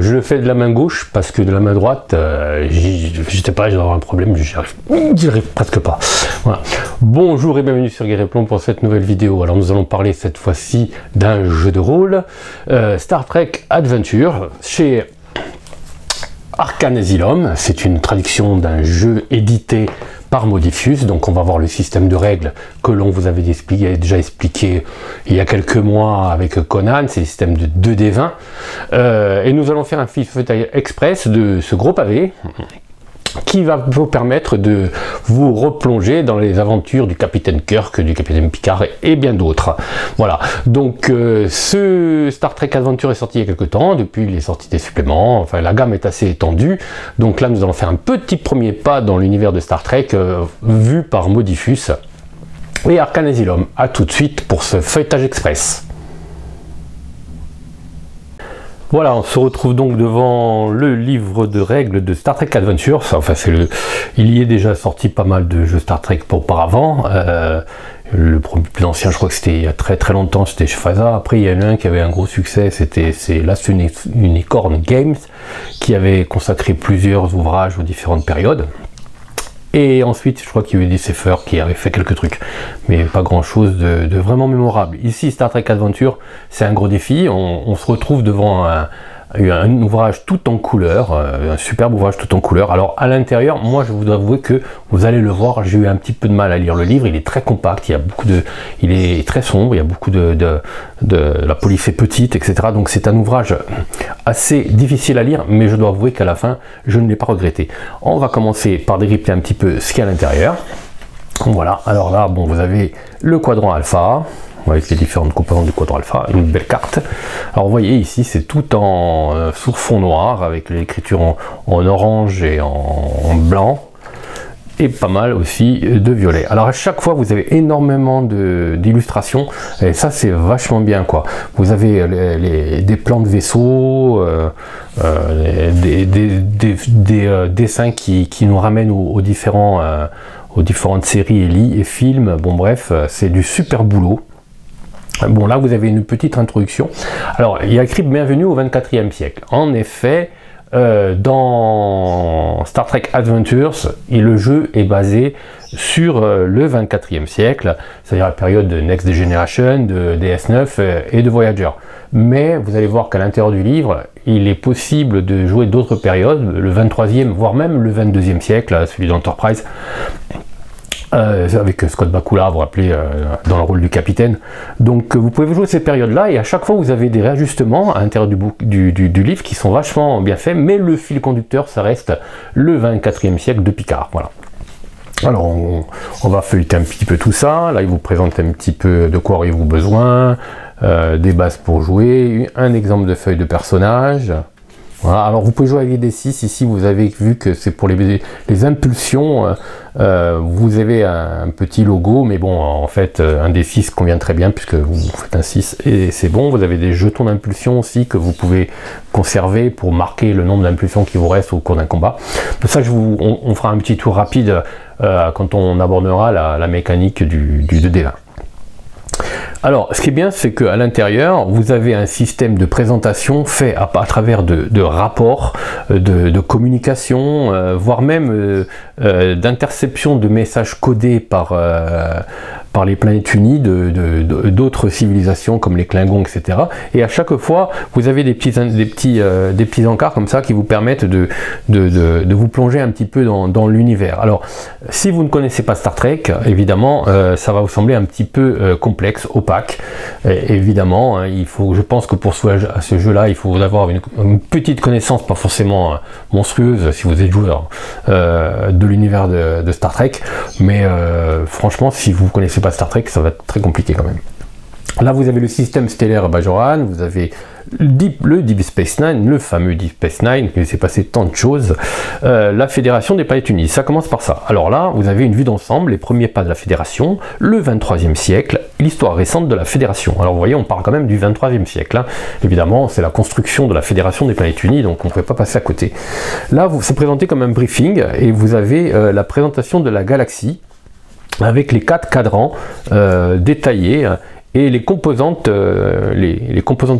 je le fais de la main gauche parce que de la main droite, je sais pas, j'ai un problème, j'y arrive presque pas. Voilà. Bonjour et bienvenue sur Guerre et Plomb pour cette nouvelle vidéo. Alors nous allons parler cette fois-ci d'un jeu de rôle, Star Trek Adventure, chez Arcane Asylum. C'est une traduction d'un jeu édité par Modiphius, donc on va voir le système de règles que l'on vous avait déjà expliqué il y a quelques mois avec Conan, c'est le système de 2D20, et nous allons faire un feuilletage express de ce gros pavé qui va vous permettre de vous replonger dans les aventures du capitaine Kirk, du capitaine Picard et bien d'autres. Voilà, donc ce Star Trek Adventure est sorti il y a quelques temps, depuis il est sorti des suppléments, enfin la gamme est assez étendue, donc là nous allons faire un petit premier pas dans l'univers de Star Trek vu par Modiphius et Arcane Asylum. A tout de suite pour ce feuilletage express. Voilà, on se retrouve donc devant le livre de règles de Star Trek Adventure. Enfin, il y est déjà sorti pas mal de jeux Star Trek auparavant. Le plus ancien, je crois que c'était il y a très très longtemps, c'était chez Faza. Après, il y en a un qui avait un gros succès, c'est Last Unicorn Games, qui avait consacré plusieurs ouvrages aux différentes périodes. Et ensuite, je crois qu'il y a eu des Decipher qui avaient fait quelques trucs, mais pas grand chose de vraiment mémorable. Ici, Star Trek Adventure, c'est un gros défi. On se retrouve devant un ouvrage tout en couleur, un superbe ouvrage tout en couleur. Alors à l'intérieur, moi je vous dois avouer que vous allez le voir, j'ai eu un petit peu de mal à lire le livre. Il est très compact, il est très sombre, il y a beaucoup la police est petite, etc. Donc c'est un ouvrage assez difficile à lire, mais je dois avouer qu'à la fin, je ne l'ai pas regretté. On va commencer par décrypter un petit peu ce qu'il y a à l'intérieur. Voilà, alors là, bon, vous avez le quadrant alpha, avec les différentes composantes du quadrant alpha, une belle carte. Alors vous voyez ici, c'est tout en sur fond noir, avec l'écriture en orange et en blanc, et pas mal aussi de violet. Alors à chaque fois, vous avez énormément d'illustrations, et ça c'est vachement bien quoi. Vous avez des plans de vaisseaux, des dessins qui nous ramènent aux différentes séries et films. Bon bref, c'est du super boulot. Bon, là, vous avez une petite introduction. Alors, il y a écrit « Bienvenue au 24e siècle ». En effet, dans Star Trek Adventures, le jeu est basé sur le 24e siècle, c'est-à-dire la période de Next Generation, de DS9 et de Voyager. Mais vous allez voir qu'à l'intérieur du livre, il est possible de jouer d'autres périodes, le 23e, voire même le 22e siècle, celui d'Enterprise. Avec Scott Bakula, vous vous rappelez, dans le rôle du capitaine. Donc vous pouvez jouer ces périodes-là, et à chaque fois vous avez des réajustements à l'intérieur du livre qui sont vachement bien faits, mais le fil conducteur, ça reste le 24e siècle de Picard. Voilà. Alors on va feuilleter un petit peu tout ça. Là il vous présente un petit peu de quoi auriez-vous besoin, des bases pour jouer, un exemple de feuille de personnage. Voilà, alors vous pouvez jouer avec des D6, ici vous avez vu que c'est pour les impulsions, vous avez un petit logo, mais bon en fait un D6 convient très bien puisque vous faites un 6 et c'est bon. Vous avez des jetons d'impulsion aussi que vous pouvez conserver pour marquer le nombre d'impulsions qui vous reste au cours d'un combat. De ça on fera un petit tour rapide quand on abordera la mécanique du 2D20. Alors, ce qui est bien, c'est qu'à l'intérieur, vous avez un système de présentation fait à travers de rapports, de communication, voire même d'interception de messages codés par les planètes unies d'autres civilisations comme les Klingons, etc. Et à chaque fois, vous avez des petits encarts comme ça qui vous permettent de vous plonger un petit peu dans l'univers. Alors, si vous ne connaissez pas Star Trek, évidemment, ça va vous sembler un petit peu complexe, opaque. Et évidemment, hein, je pense que pour jouer à ce jeu-là, il faut avoir une petite connaissance, pas forcément monstrueuse si vous êtes joueur de l'univers de Star Trek, mais franchement, si vous ne connaissez pas Star Trek, ça va être très compliqué quand même. Là, vous avez le système stellaire Bajoran, vous avez le Deep Space Nine, le fameux Deep Space Nine, il s'est passé tant de choses, la Fédération des Planètes Unies, ça commence par ça. Alors là, vous avez une vue d'ensemble, les premiers pas de la Fédération, le 23e siècle, l'histoire récente de la Fédération. Alors vous voyez, on parle quand même du 23e siècle, hein. Évidemment, c'est la construction de la Fédération des Planètes Unies, donc on ne pouvait pas passer à côté. Là, c'est présenté comme un briefing, et vous avez la présentation de la galaxie, avec les 4 cadrans détaillés, et les composantes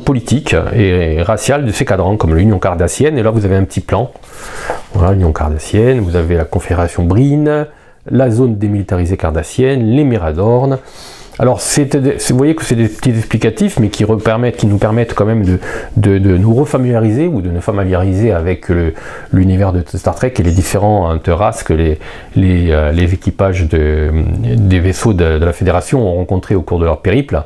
politiques et raciales de ces cadrans, comme l'Union cardassienne. Et là, vous avez un petit plan. Voilà, l'Union cardassienne, vous avez la Confédération Brine, la zone démilitarisée cardassienne, les Miradorn. Alors, vous voyez que c'est des petits explicatifs, mais qui nous permettent quand même de nous refamiliariser ou de nous familiariser avec l'univers de Star Trek et les différentes races que les équipages des vaisseaux de la Fédération ont rencontrés au cours de leur périple.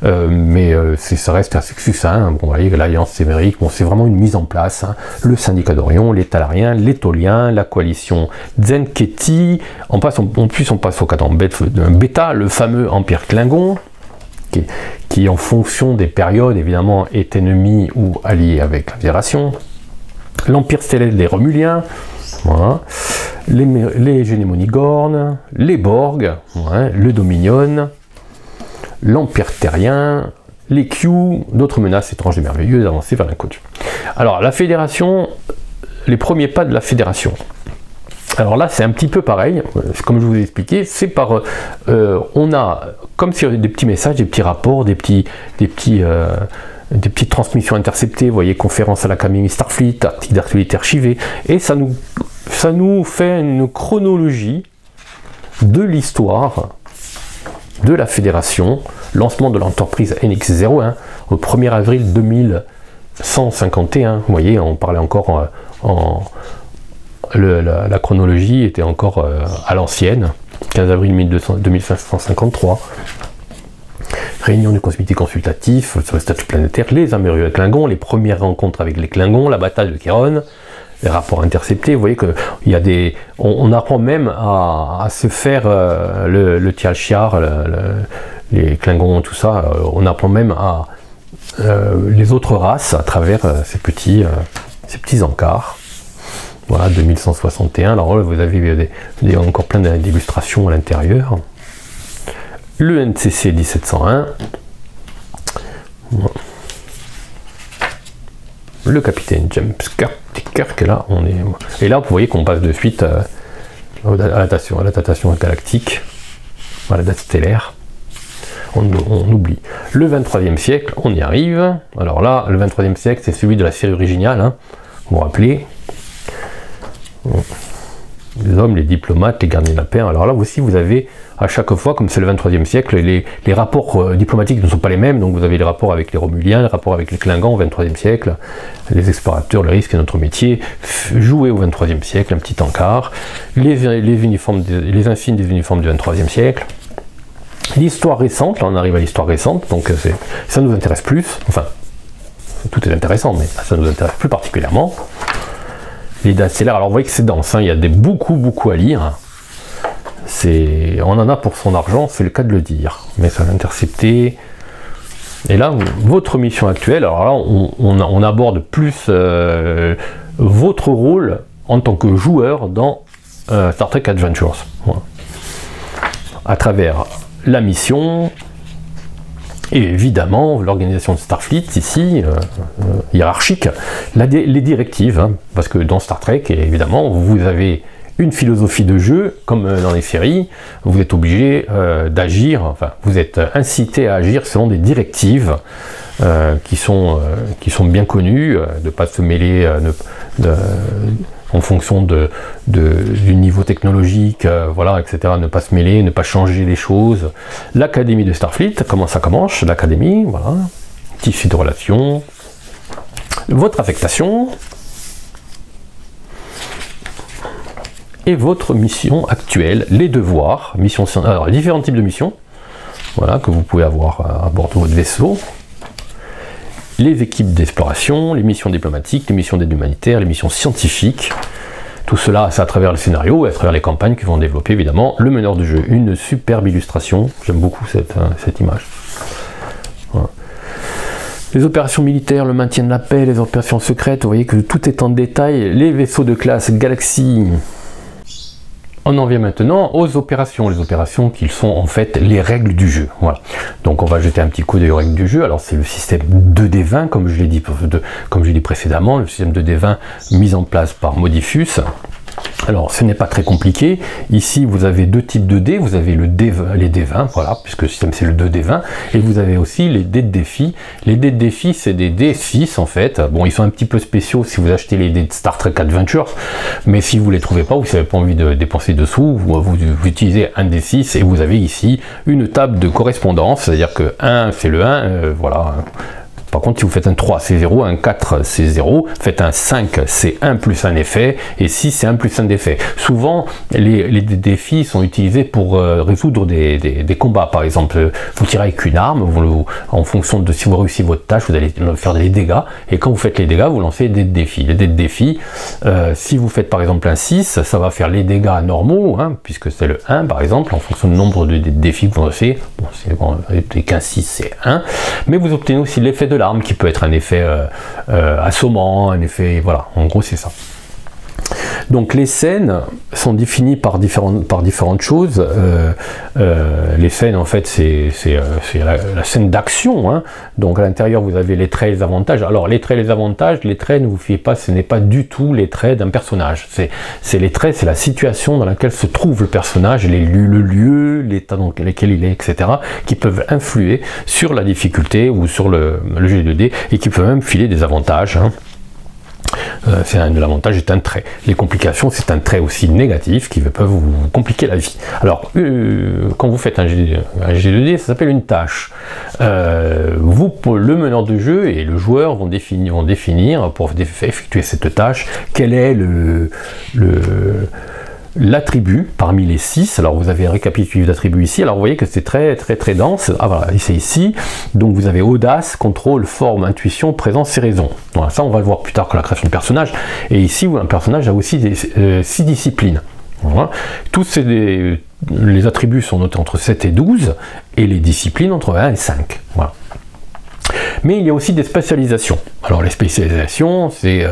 Ça reste assez succinct. Bon, vous voyez, l'Alliance Sémérique, bon, c'est vraiment une mise en place. Hein. Le syndicat d'Orion, les Talariens, les Toliens, la coalition Zen-Keti. On passe au cadran Bêta, le fameux Empire Klingon, qui en fonction des périodes évidemment est ennemi ou allié avec la Fédération, l'Empire Céleste des Romuliens, voilà. les Génémonies Gorn, les Borg, voilà. Le Dominion, l'Empire Terrien, les Q, d'autres menaces étranges et merveilleuses avancées vers l'inconnu. Alors la Fédération, les premiers pas de la Fédération. Alors là, c'est un petit peu pareil, comme je vous ai expliqué, c'est on a comme sur des petits messages, des petits rapports, des petites transmissions interceptées, vous voyez, conférences à l'Académie Starfleet, articles d'actualité archivés, et ça nous fait une chronologie de l'histoire de la Fédération, lancement de l'entreprise NX-01 au 1er avril 2151, vous voyez, on parlait encore la chronologie était encore à l'ancienne, 15 avril 2553. Réunion du comité consultatif sur le statut planétaire, les Américains Klingons, les premières rencontres avec les Klingons, la bataille de Kéron, les rapports interceptés. Vous voyez que il y a on apprend même à se faire le Tialchiar, les Klingons, tout ça. On apprend même à les autres races à travers ces petits encarts. Voilà, 2161. Alors là, vous avez encore plein d'illustrations à l'intérieur. Le NCC 1701. Le capitaine James Kirk, là, et là, vous voyez qu'on passe de suite à la datation galactique, à la date stellaire. On oublie. Le 23e siècle, on y arrive. Alors là, le 23e siècle, c'est celui de la série originale, hein, vous vous rappelez. Les hommes, les diplomates, les gardiens de la paix. Alors là aussi, vous avez à chaque fois, comme c'est le 23e siècle, les rapports diplomatiques ne sont pas les mêmes. Donc vous avez les rapports avec les Romuliens, les rapports avec les Klingons au 23e siècle, les explorateurs, le risque et notre métier, joués au 23e siècle, un petit encart, les insignes des uniformes du 23e siècle. L'histoire récente, là on arrive à l'histoire récente, donc ça nous intéresse plus. Enfin, tout est intéressant, mais ça nous intéresse plus particulièrement. Les dates stellaires, alors vous voyez que c'est dense, hein, il y a beaucoup à lire. On en a pour son argent, c'est le cas de le dire. Mais ça va intercepter. Et là, votre mission actuelle, alors là, on aborde plus votre rôle en tant que joueur dans Star Trek Adventures. Voilà. À travers la mission, et évidemment, l'organisation de Starfleet, ici, hiérarchique, les directives, hein, parce que dans Star Trek, évidemment, vous avez une philosophie de jeu, comme dans les séries, vous êtes obligé d'agir, enfin, vous êtes incité à agir selon des directives qui sont bien connues, de ne pas se mêler en fonction du niveau technologique, voilà, etc., ne pas se mêler, ne pas changer les choses. L'Académie de Starfleet, comment ça commence? L'Académie, voilà, tissu de relations, votre affectation, et votre mission actuelle, les devoirs, alors différents types de missions, voilà, que vous pouvez avoir à bord de votre vaisseau, les équipes d'exploration, les missions diplomatiques, les missions d'aide humanitaire, les missions scientifiques. Tout cela, c'est à travers le scénario et à travers les campagnes qui vont développer évidemment le meneur de jeu. Une superbe illustration, j'aime beaucoup cette image. Voilà. Les opérations militaires, le maintien de la paix, les opérations secrètes, vous voyez que tout est en détail. Les vaisseaux de classe Galaxy. On en vient maintenant aux opérations, les opérations qui sont en fait les règles du jeu. Voilà. Donc on va jeter un petit coup d'œil aux règles du jeu. Alors c'est le système 2D20, comme je l'ai dit précédemment, le système 2D20 mis en place par Modifus. Alors, ce n'est pas très compliqué. Ici, vous avez deux types de dés. Vous avez les dés 20, voilà, puisque le système c'est le 2 dés 20. Et vous avez aussi les dés de défi. Les dés de défi, c'est des dés 6 en fait. Bon, ils sont un petit peu spéciaux si vous achetez les dés de Star Trek Adventures. Mais si vous ne les trouvez pas, vous n'avez pas envie de dépenser dessous, vous utilisez un dés 6 et vous avez ici une table de correspondance. C'est-à-dire que 1, c'est le 1, voilà. Par contre, si vous faites un 3, c'est 0, un 4, c'est 0, faites un 5, c'est 1 plus un effet, et 6, c'est 1 plus un effet. Souvent, les défis sont utilisés pour résoudre des combats. Par exemple, vous tirez avec une arme, en fonction de si vous réussissez votre tâche, vous allez faire des dégâts, et quand vous faites les dégâts, vous lancez des défis. Les dés de défi, si vous faites par exemple un 6, ça va faire les dégâts normaux, hein, puisque c'est le 1 par exemple, en fonction du nombre de défis que vous lancez. Bon, c'est qu'un 6, c'est 1, mais vous obtenez aussi l'effet de l'arme, qui peut être un effet assommant, un effet, voilà, en gros c'est ça. Donc les scènes sont définies par différentes choses. Les scènes en fait c'est la scène d'action, hein. Donc à l'intérieur vous avez les traits et les avantages. Alors les traits et les avantages, les traits, ne vous fiez pas, ce n'est pas du tout les traits d'un personnage. C'est les traits, c'est la situation dans laquelle se trouve le personnage, le lieu, l'état dans lequel il est, etc. qui peuvent influer sur la difficulté ou sur le jet de dés et qui peuvent même filer des avantages, hein. L'avantage est un trait. Les complications, c'est un trait aussi négatif qui peut vous compliquer la vie. Alors, quand vous faites un G2D, ça s'appelle une tâche. Le meneur de jeu et le joueur vont définir pour effectuer cette tâche quel est l'attribut parmi les 6. Alors vous avez un récapitulatif d'attributs ici. Alors vous voyez que c'est très dense. Ah voilà, c'est ici. Donc vous avez audace, contrôle, forme, intuition, présence et raison. Voilà, ça on va le voir plus tard que la création de personnage. Et ici un personnage a aussi 6 disciplines. Voilà. Tous les attributs sont notés entre 7 et 12 et les disciplines entre 1 et 5. Voilà. Mais il y a aussi des spécialisations. Alors les spécialisations, c'est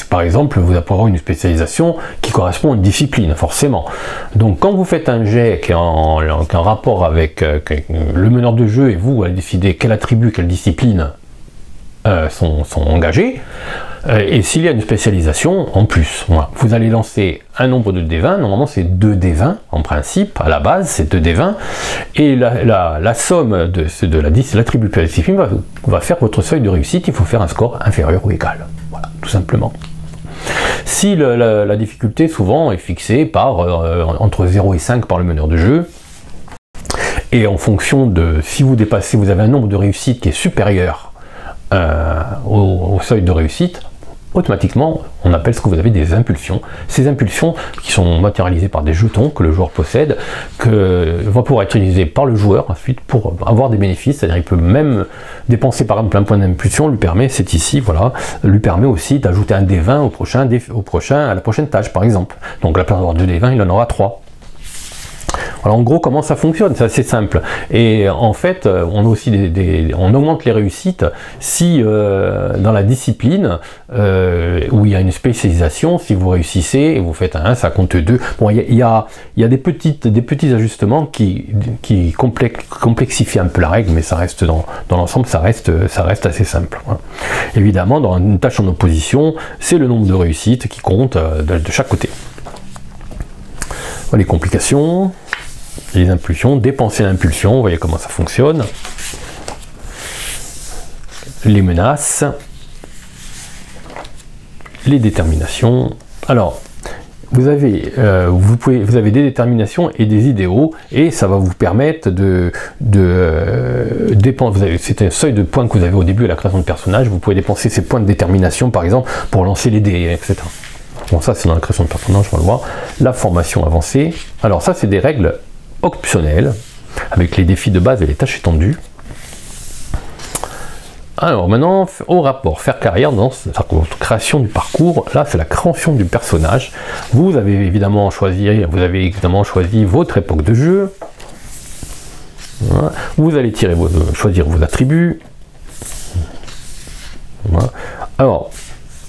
par exemple, vous allez avoir une spécialisation qui correspond à une discipline, forcément. Donc quand vous faites un jet qui est en rapport avec le meneur de jeu et vous allez décider quel attribut, quelle discipline sont engagés, et s'il y a une spécialisation en plus, voilà, vous allez lancer un nombre de D20, normalement c'est 2 D20 en principe, à la base c'est 2 D20, et la somme de l'attribut de la discipline va faire votre seuil de réussite. Il faut faire un score inférieur ou égal, voilà, tout simplement. Si la difficulté souvent est fixée par entre 0 et 5 par le meneur de jeu, et en fonction de, si vous dépassez, vous avez un nombre de réussites qui est supérieur au seuil de réussite, automatiquement on appelle ce que vous avez des impulsions. Ces impulsions qui sont matérialisées par des jetons que le joueur possède, vont pouvoir être utilisées par le joueur ensuite pour avoir des bénéfices. C'est-à-dire il peut même dépenser par exemple un point d'impulsion, lui permet, c'est ici, voilà, lui permet aussi d'ajouter un D20 à la prochaine tâche par exemple. Donc la place d'avoir 2 D20, il en aura 3. Alors en gros, comment ça fonctionne? C'est assez simple. Et en fait, on a aussi on augmente les réussites si dans la discipline où il y a une spécialisation, si vous réussissez et vous faites un 1, ça compte 2. Bon, il y a des petits ajustements qui complexifient un peu la règle, mais ça reste dans l'ensemble, ça reste assez simple. Voilà. Évidemment, dans une tâche en opposition, c'est le nombre de réussites qui compte de chaque côté. Les complications, les impulsions, dépenser l'impulsion, vous voyez comment ça fonctionne. Les menaces, les déterminations. Alors, vous avez des déterminations et des idéaux, et ça va vous permettre de dépenser. C'est un seuil de points que vous avez au début à la création de personnage. Vous pouvez dépenser ces points de détermination, par exemple, pour lancer les dés, etc. Bon, ça c'est dans la création de personnage, on va le voir. La formation avancée. Alors ça c'est des règles optionnelles, avec les défis de base et les tâches étendues. Alors maintenant, au rapport, faire carrière dans la création du parcours. Là c'est la création du personnage. Vous avez évidemment choisi votre époque de jeu. Voilà. Vous allez choisir vos attributs. Voilà. Alors,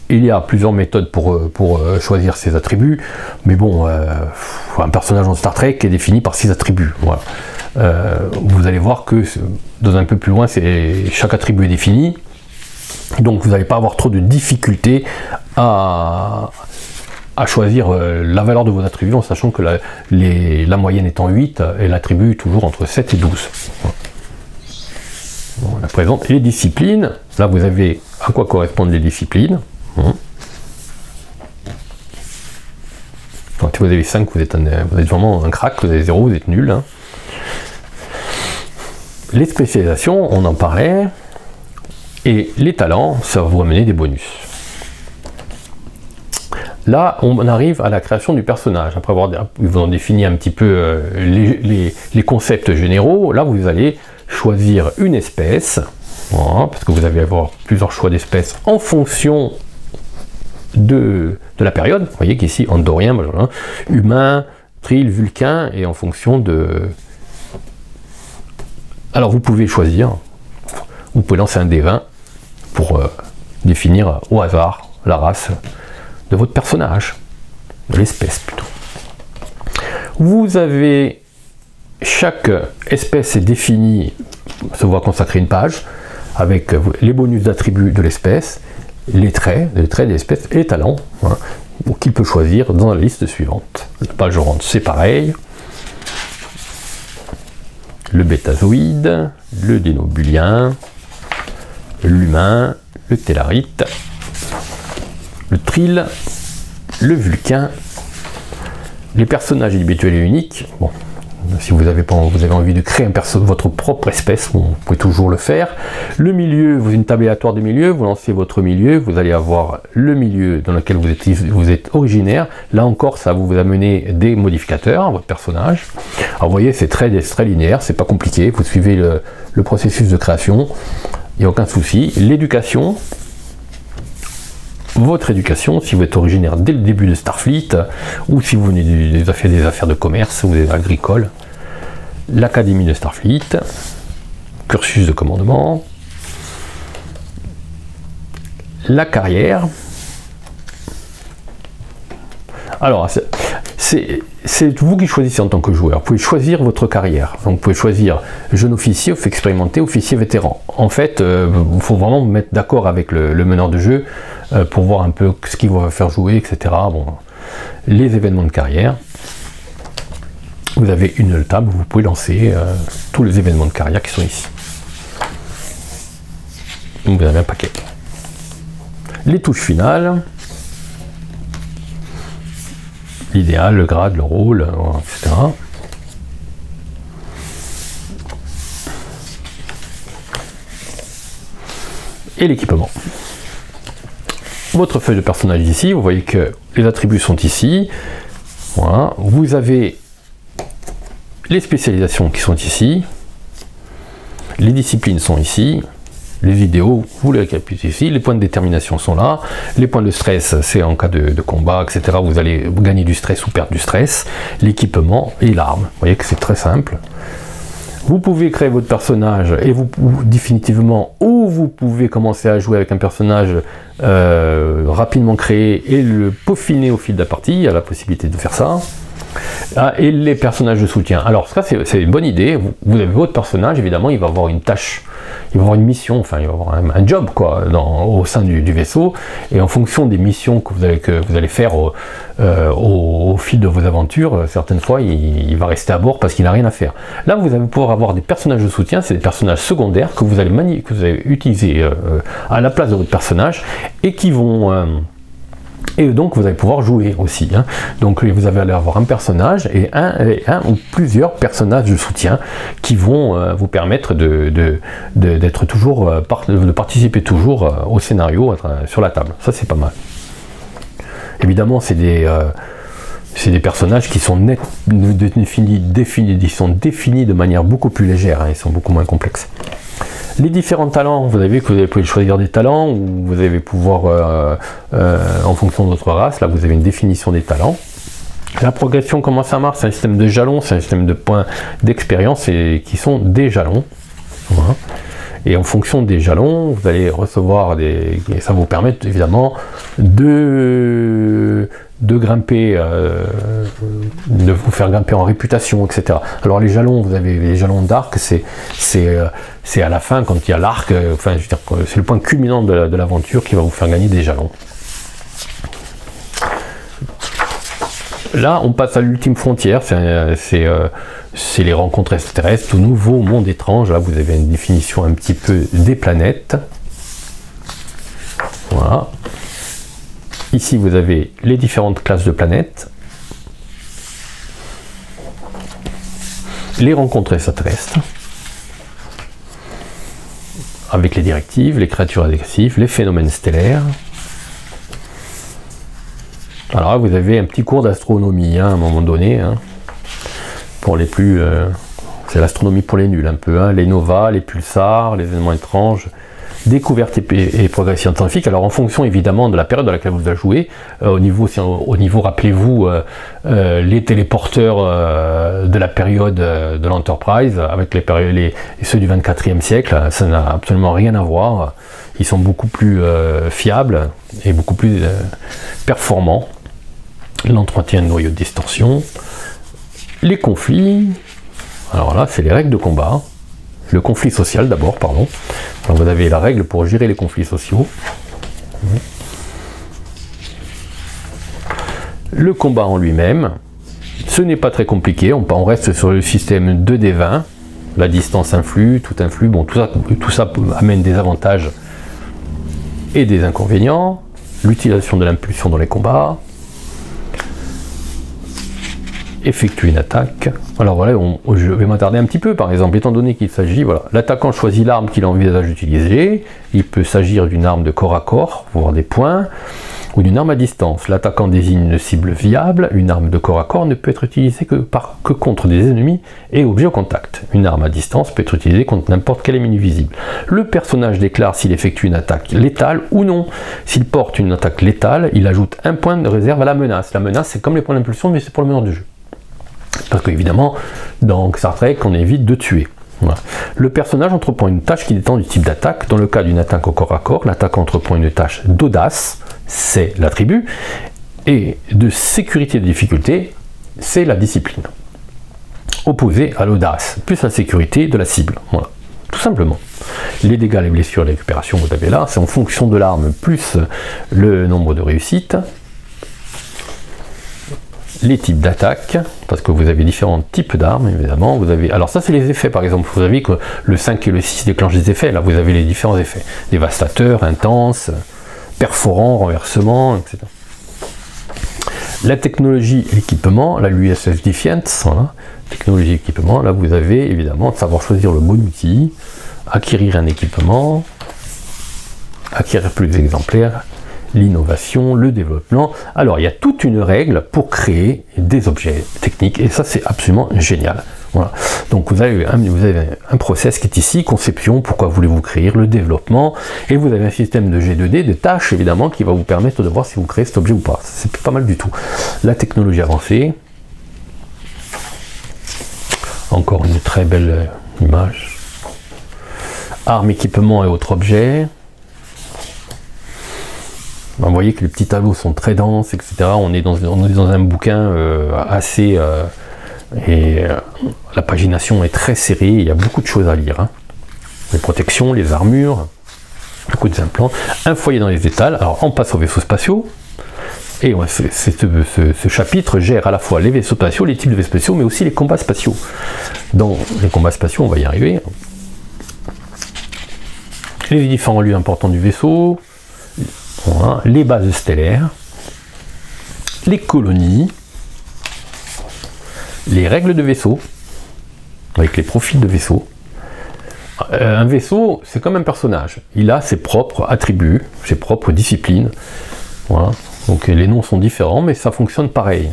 il y a plusieurs méthodes pour choisir ces attributs, mais bon, un personnage en Star Trek est défini par 6 attributs. Voilà. Vous allez voir que dans un peu plus loin, chaque attribut est défini, donc vous n'allez pas avoir trop de difficultés à à choisir la valeur de vos attributs en sachant que la moyenne étant 8 et l'attribut toujours entre 7 et 12. On la présente. Les disciplines, là vous avez à quoi correspondent les disciplines. Quand vous avez 5, vous êtes vraiment un crack, vous avez 0, vous êtes nul. Hein. Les spécialisations, on en parlait, et les talents, ça va vous amener des bonus. Là, on arrive à la création du personnage. Après avoir défini un petit peu les concepts généraux, là vous allez choisir une espèce, voilà, parce que vous allez avoir plusieurs choix d'espèces en fonction de la période. Vous voyez qu'ici, andorien, humain, trill, vulcain, et en fonction de... Alors vous pouvez choisir, vous pouvez lancer un D20 pour définir au hasard la race de votre personnage, de l'espèce plutôt. Vous avez, chaque espèce est définie, ça va consacrer une page, avec les bonus d'attributs de l'espèce, les traits de l'espèce et les talents, hein, qu'il peut choisir dans la liste suivante. La page rentre, c'est pareil. Le bétazoïde, le dénobulien, l'humain, le télarite, le trill, le vulcain, les personnages habituels et uniques. Bon, si vous avez envie de créer votre propre espèce, bon, vous pouvez toujours le faire. Le milieu, vous avez une table aléatoire de milieu, vous lancez votre milieu, vous allez avoir le milieu dans lequel vous êtes originaire. Là encore, ça va vous amener des modificateurs à votre personnage. Alors vous voyez, c'est très linéaire, c'est pas compliqué, vous suivez le processus de création, il n'y a aucun souci. L'éducation, votre éducation, si vous êtes originaire dès le début de Starfleet, ou si vous venez des affaires de commerce ou des agricoles, l'académie de Starfleet, cursus de commandement, la carrière. Alors, c'est vous qui choisissez en tant que joueur. Vous pouvez choisir votre carrière. Donc, vous pouvez choisir jeune officier, officier expérimenté, officier vétéran. En fait, il faut vraiment vous mettre d'accord avec le meneur de jeu pour voir un peu ce qu'il va faire jouer, etc. Bon, les événements de carrière. Vous avez une table où vous pouvez lancer tous les événements de carrière qui sont ici. Donc, vous avez un paquet. Les touches finales. L'idéal, le grade, le rôle, etc. Et l'équipement. Votre feuille de personnage ici, vous voyez que les attributs sont ici. Voilà. Vous avez les spécialisations qui sont ici. Les disciplines sont ici. Les vidéos, vous les récapitulez ici, les points de détermination sont là, les points de stress, c'est en cas de combat, etc. Vous allez gagner du stress ou perdre du stress, l'équipement et l'arme. Vous voyez que c'est très simple. Vous pouvez créer votre personnage et définitivement, ou vous pouvez commencer à jouer avec un personnage rapidement créé et le peaufiner au fil de la partie, il y a la possibilité de faire ça. Ah, et les personnages de soutien. Alors ça c'est une bonne idée, vous avez votre personnage, évidemment il va avoir une tâche, il va avoir une mission, enfin il va avoir un job quoi, au sein du vaisseau, et en fonction des missions que vous allez faire au fil de vos aventures, certaines fois il va rester à bord parce qu'il n'a rien à faire. Là vous allez pouvoir avoir des personnages de soutien, c'est des personnages secondaires que vous allez utiliser à la place de votre personnage et qui vont... et donc vous allez pouvoir jouer aussi, hein. Donc vous allez avoir un personnage et un ou plusieurs personnages de soutien qui vont vous permettre d'être toujours, de participer toujours au scénario sur la table. Ça c'est pas mal. Évidemment c'est des personnages qui sont définis de manière beaucoup plus légère, hein, ils sont beaucoup moins complexes. Les différents talents, vous avez vu que vous pouvez choisir des talents, ou vous allez pouvoir, en fonction de votre race, là vous avez une définition des talents. La progression, comment ça marche? C'est un système de jalons, c'est un système de points d'expérience qui sont des jalons. Voilà. Et en fonction des jalons, vous allez recevoir et ça vous permet évidemment de grimper, de vous faire grimper en réputation, etc. Alors les jalons, vous avez les jalons d'arc, c'est à la fin quand il y a l'arc, enfin je veux dire, c'est le point culminant de l'aventure qui va vous faire gagner des jalons. Là, on passe à l'ultime frontière, c'est les rencontres extraterrestres, tout nouveau monde étrange. Là, vous avez une définition un petit peu des planètes. Voilà. Ici, vous avez les différentes classes de planètes. Les rencontres extraterrestres. Avec les directives, les créatures agressives, les phénomènes stellaires. Alors là, vous avez un petit cours d'astronomie, hein, à un moment donné. Hein, pour les plus... c'est l'astronomie pour les nuls, un peu. Hein, les novas, les pulsars, les événements étranges, découvertes et progrès scientifiques. Alors en fonction évidemment de la période dans laquelle vous avez joué, au niveau rappelez-vous, les téléporteurs de la période de l'Enterprise, avec ceux du 24e siècle, ça n'a absolument rien à voir. Ils sont beaucoup plus fiables et beaucoup plus performants. L'entretien de noyaux de distorsion, les conflits, alors là c'est les règles de combat, le conflit social d'abord, pardon. Donc vous avez la règle pour gérer les conflits sociaux. Le combat en lui-même, ce n'est pas très compliqué, on reste sur le système 2D20, la distance influe, tout influe, bon tout ça amène des avantages et des inconvénients, l'utilisation de l'impulsion dans les combats, effectuer une attaque. Alors voilà, je vais m'attarder un petit peu, par exemple, étant donné qu'il s'agit, voilà, l'attaquant choisit l'arme qu'il envisage d'utiliser, il peut s'agir d'une arme de corps à corps, voire des poings, ou d'une arme à distance. L'attaquant désigne une cible viable, une arme de corps à corps ne peut être utilisée que contre des ennemis et objets au contact. Une arme à distance peut être utilisée contre n'importe quel ennemi visible. Le personnage déclare s'il effectue une attaque létale ou non. S'il porte une attaque létale, il ajoute un point de réserve à la menace. La menace, c'est comme les points d'impulsion, mais c'est pour le meneur du jeu. Parce qu'évidemment, dans Star Trek, on évite de tuer. Voilà. Le personnage entreprend une tâche qui dépend du type d'attaque. Dans le cas d'une attaque au corps à corps, l'attaquant entreprend une tâche d'audace, c'est l'attribut, et de sécurité de difficulté, c'est la discipline. Opposé à l'audace, plus la sécurité de la cible. Voilà. Tout simplement. Les dégâts, les blessures, les récupérations, vous avez là, c'est en fonction de l'arme, plus le nombre de réussites. Les types d'attaque, parce que vous avez différents types d'armes, évidemment. Vous avez, alors ça, c'est les effets, par exemple. Vous savez que le 5 et le 6 déclenchent des effets. Là, vous avez les différents effets. Dévastateur, intense, perforant, renversement, etc. La technologie et l'équipement, là, l'USS Defiant, voilà. Technologie et équipement, là, vous avez, évidemment, savoir choisir le bon outil, acquérir un équipement, acquérir plus d'exemplaires, l'innovation, le développement. Alors, il y a toute une règle pour créer des objets techniques, et ça, c'est absolument génial. Voilà. Donc, vous avez un process qui est ici, conception, pourquoi voulez-vous créer, le développement, et vous avez un système de G2D, de tâches, évidemment, qui va vous permettre de voir si vous créez cet objet ou pas. C'est pas mal du tout. La technologie avancée. Encore une très belle image. Armes, équipements et autres objets. Vous voyez que les petits tableaux sont très denses, etc. On est dans un bouquin assez... la pagination est très serrée, il y a beaucoup de choses à lire. Hein. Les protections, les armures, beaucoup d'implants. Un foyer dans les étals. Alors, on passe aux vaisseaux spatiaux. Et ouais, ce chapitre gère à la fois les vaisseaux spatiaux, les types de vaisseaux spatiaux, mais aussi les combats spatiaux. Dans les combats spatiaux, on va y arriver. Les différents lieux importants du vaisseau. Voilà, les bases stellaires, les colonies, les règles de vaisseau, avec les profils de vaisseau. Un vaisseau, c'est comme un personnage. Il a ses propres attributs, ses propres disciplines. Voilà. Donc les noms sont différents, mais ça fonctionne pareil.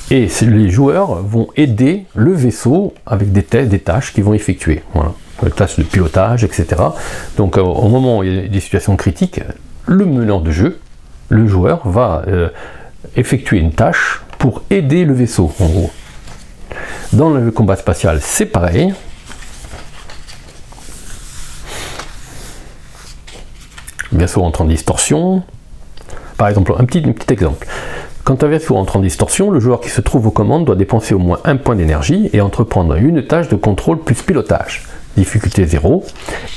Et les joueurs vont aider le vaisseau avec des tâches qu'ils vont effectuer. Voilà. Les tâches de pilotage, etc. Donc au moment où il y a des situations critiques, le meneur de jeu, le joueur, va effectuer une tâche pour aider le vaisseau, en gros. Dans le combat spatial, c'est pareil. Le vaisseau entre en distorsion. Par exemple, un petit exemple. Quand un vaisseau entre en distorsion, le joueur qui se trouve aux commandes doit dépenser au moins un point d'énergie et entreprendre une tâche de contrôle plus pilotage. Difficulté 0,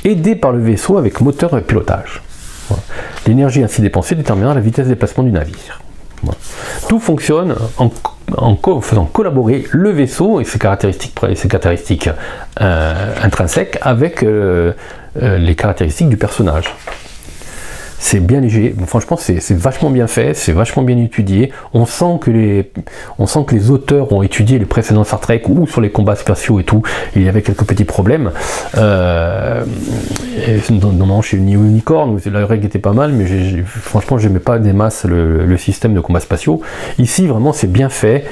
aidé par le vaisseau avec moteur et pilotage. Voilà. L'énergie ainsi dépensée déterminera la vitesse de déplacement du navire. Voilà. Tout fonctionne en faisant collaborer le vaisseau et ses caractéristiques intrinsèques avec les caractéristiques du personnage. C'est bien léger, franchement c'est vachement bien fait, c'est vachement bien étudié. On sent que les auteurs ont étudié les précédents Star Trek ou sur les combats spatiaux et tout. Il y avait quelques petits problèmes. Normalement chez Unicorn, la règle était pas mal, mais franchement j'aimais pas des masses le système de combats spatiaux. Ici vraiment c'est bien fait.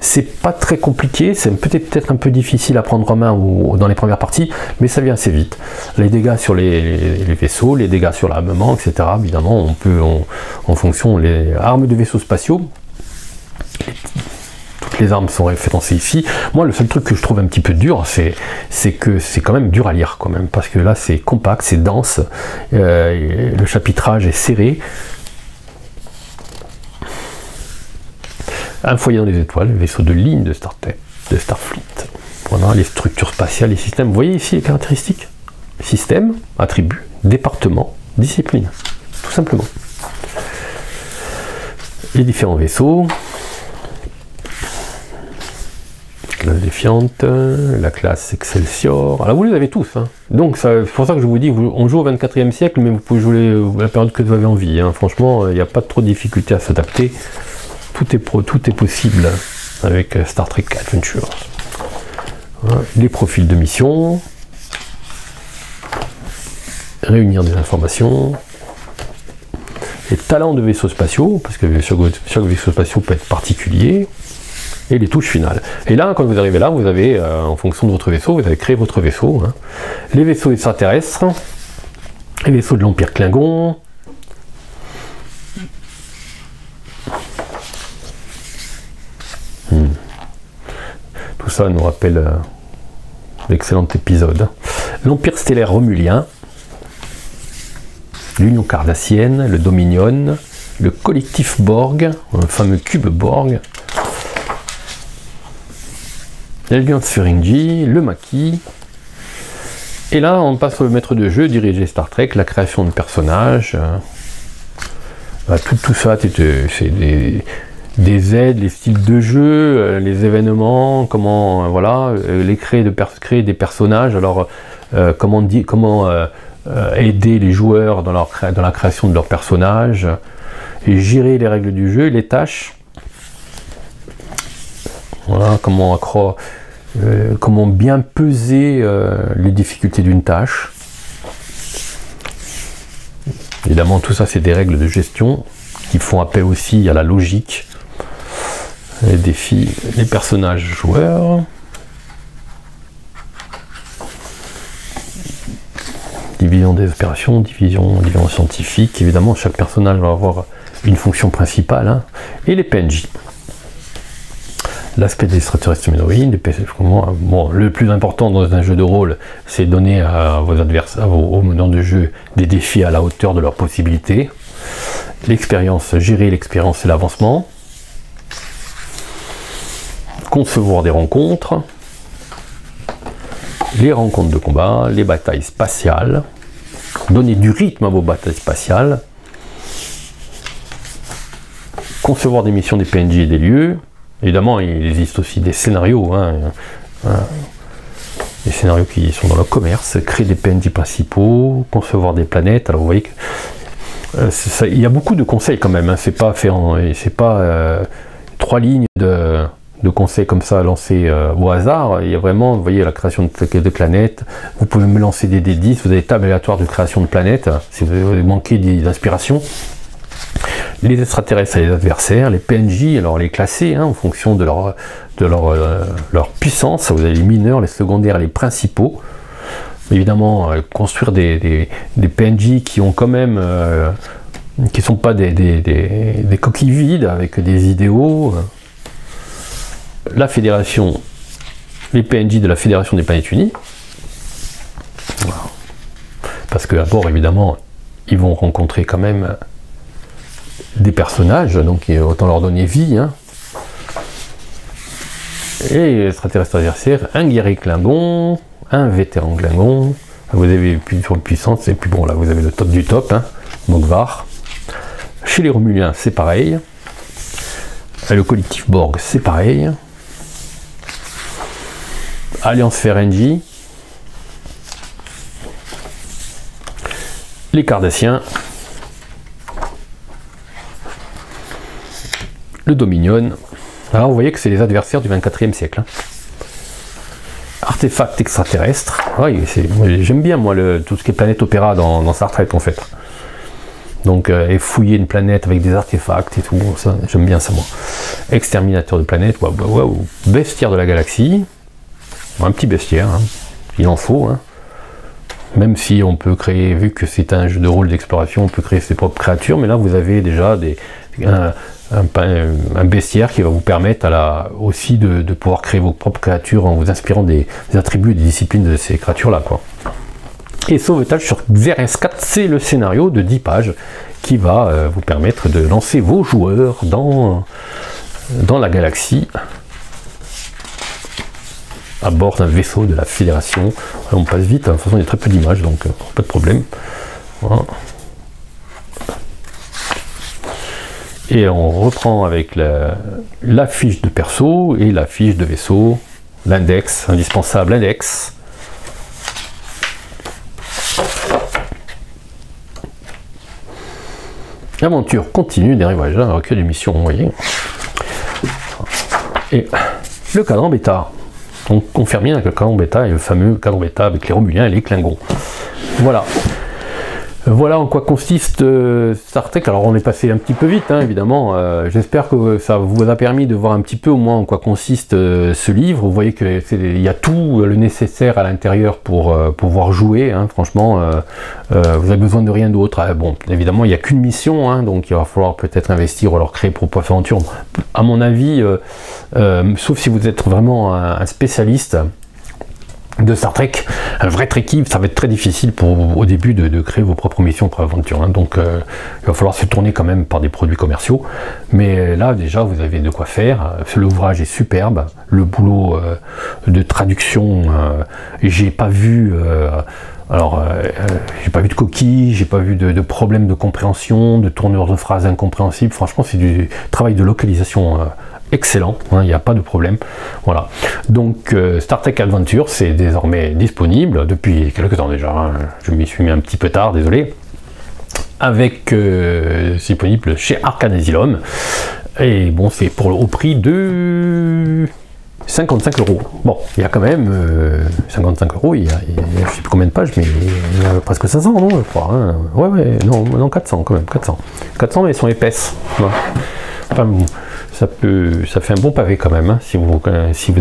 C'est pas très compliqué, c'est peut-être un peu difficile à prendre en main dans les premières parties, mais ça vient assez vite. Les dégâts sur les vaisseaux, les dégâts sur l'armement, etc. Évidemment, on peut, en fonction des armes de vaisseaux spatiaux, toutes les armes sont référencées ici. Moi, le seul truc que je trouve un petit peu dur, c'est que c'est quand même dur à lire quand même, parce que là, c'est compact, c'est dense, le chapitrage est serré. Un foyer dans les étoiles, vaisseau de ligne de Starfleet. Voilà les structures spatiales, les systèmes. Vous voyez ici les caractéristiques? Système, attributs, département, discipline. Tout simplement. Les différents vaisseaux. Classe défiante, la classe Excelsior. Alors vous les avez tous. Hein. Donc c'est pour ça que je vous dis, on joue au 24e siècle, mais vous pouvez jouer la période que vous avez envie. Hein. Franchement, il n'y a pas trop de difficulté à s'adapter. Tout est possible avec Star Trek Adventures. Voilà. Les profils de mission, réunir des informations, les talents de vaisseaux spatiaux, parce que chaque vaisseau spatial peut être particulier, et les touches finales. Et là, quand vous arrivez là, vous avez, en fonction de votre vaisseau, vous avez créé votre vaisseau. Hein. Les vaisseaux extraterrestres, les vaisseaux de l'Empire Klingon, tout ça nous rappelle l'excellent épisode. L'Empire stellaire romulien, l'Union cardassienne, le Dominion, le collectif Borg, un fameux cube Borg, l'Alliance Ferengi, le Maquis. Et là, on passe au maître de jeu, diriger Star Trek, la création de personnages. Tout ça, c'est des aides, les styles de jeu, les événements, comment créer des personnages. Alors comment aider les joueurs dans la création de leurs personnages et gérer les règles du jeu, les tâches. Voilà comment bien peser les difficultés d'une tâche. Évidemment, tout ça c'est des règles de gestion qui font appel aussi à la logique. Les défis, les personnages joueurs. Division des opérations, division scientifique. Évidemment, chaque personnage va avoir une fonction principale. Hein. Et les PNJ. L'aspect des extraterrestres humanoïdes. Bon, le plus important dans un jeu de rôle, c'est donner à vos adversaires, aux meneurs de jeu, des défis à la hauteur de leurs possibilités. L'expérience, gérer l'expérience et l'avancement. Concevoir des rencontres, les rencontres de combat, les batailles spatiales, donner du rythme à vos batailles spatiales, concevoir des missions des PNJ et des lieux. Évidemment, il existe aussi des scénarios, des scénarios qui sont dans le commerce, créer des PNJ principaux, concevoir des planètes. Alors vous voyez que il y a beaucoup de conseils quand même, hein. C'est pas 3 lignes de conseils comme ça lancés au hasard. Il y a vraiment, vous voyez, la création de planètes. Vous pouvez me lancer des D10, vous avez des tables aléatoires de création de planètes, si vous avez manqué d'inspiration. Les extraterrestres et les adversaires, les PNJ, alors les classer en fonction de leur puissance. Vous avez les mineurs, les secondaires, les principaux. Évidemment, construire des PNJ qui ont quand même qui sont pas des coquilles vides avec des idéaux. La fédération, les PNJ de la Fédération des Planètes Unies. Voilà. Parce que d'abord, évidemment, ils vont rencontrer quand même des personnages, donc autant leur donner vie. Hein. Et les extraterrestres adversaires, un guerrier Klingon, un vétéran Klingon. Vous avez sur le puissance, et puis bon, là vous avez le top du top, hein, Mokvar. Chez les Romuliens, c'est pareil. Le collectif Borg, c'est pareil. Alliance Ferengi. Les Cardassiens. Le Dominion. Alors vous voyez que c'est les adversaires du 24e siècle. Hein. Artefacts extraterrestres. Oui, j'aime bien moi tout ce qui est planète opéra dans Star Trek en fait. Donc et fouiller une planète avec des artefacts et tout, ça j'aime bien ça moi. Exterminateur de planète, waouh, bestiaire de la galaxie. Un petit bestiaire, hein. Il en faut. Hein. Même si on peut créer, vu que c'est un jeu de rôle d'exploration, on peut créer ses propres créatures, mais là vous avez déjà un bestiaire qui va vous permettre aussi de pouvoir créer vos propres créatures en vous inspirant des attributs et des disciplines de ces créatures-là, quoi. Et sauvetage sur Xerès 4, c'est le scénario de 10 pages qui va vous permettre de lancer vos joueurs dans la galaxie à bord d'un vaisseau de la Fédération. On passe vite, hein. De toute façon il y a très peu d'images, donc pas de problème. Voilà. Et on reprend avec la fiche de perso et la fiche de vaisseau, l'index, indispensable index. Aventure continue, des riverains, un recueil de missions, vous voyez. Et le cadran bêta. On confirme bien avec le cadran bêta et le fameux cadran bêta avec les Romuliens et les Klingons. Voilà. Voilà en quoi consiste Star Trek. Alors on est passé un petit peu vite, hein, évidemment. J'espère que ça vous a permis de voir un petit peu au moins en quoi consiste ce livre. Vous voyez qu'il y a tout le nécessaire à l'intérieur pour pouvoir jouer. Hein, franchement, vous avez besoin de rien d'autre. Bon, évidemment, il n'y a qu'une mission, hein, donc il va falloir peut-être investir ou alors créer propre aventure. À mon avis, sauf si vous êtes vraiment un spécialiste de Star Trek, un vrai trekkie, ça va être très difficile au début de créer vos propres missions pour aventure. Hein. Donc il va falloir se tourner quand même par des produits commerciaux. Mais là déjà vous avez de quoi faire. L'ouvrage est superbe. Le boulot de traduction, j'ai pas vu. J'ai pas vu de coquilles, j'ai pas vu de problèmes de compréhension, de tournure de phrases incompréhensibles. Franchement, c'est du travail de localisation excellent, il n'y a pas de problème. Voilà. Donc Star Trek Adventure, c'est désormais disponible depuis quelques temps déjà. Hein. Je m'y suis mis un petit peu tard, désolé. Avec disponible chez Arcane Asylum. Et bon, c'est au prix de 55 €. Bon, il y a quand même 55 €, je sais plus combien de pages, mais il y a presque 500, non, je crois. Hein. Ouais, non, 400 quand même, 400. 400, mais elles sont épaisses. Ouais. Enfin, ça fait un bon pavé quand même, hein, si vous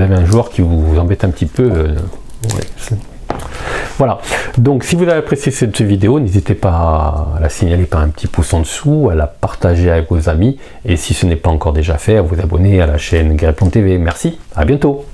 avez un joueur qui vous embête un petit peu. Ouais, voilà, donc si vous avez apprécié cette vidéo, n'hésitez pas à la signaler par un petit pouce en dessous, à la partager avec vos amis, et si ce n'est pas encore déjà fait, à vous abonner à la chaîne Guerrier Plon TV. Merci, à bientôt.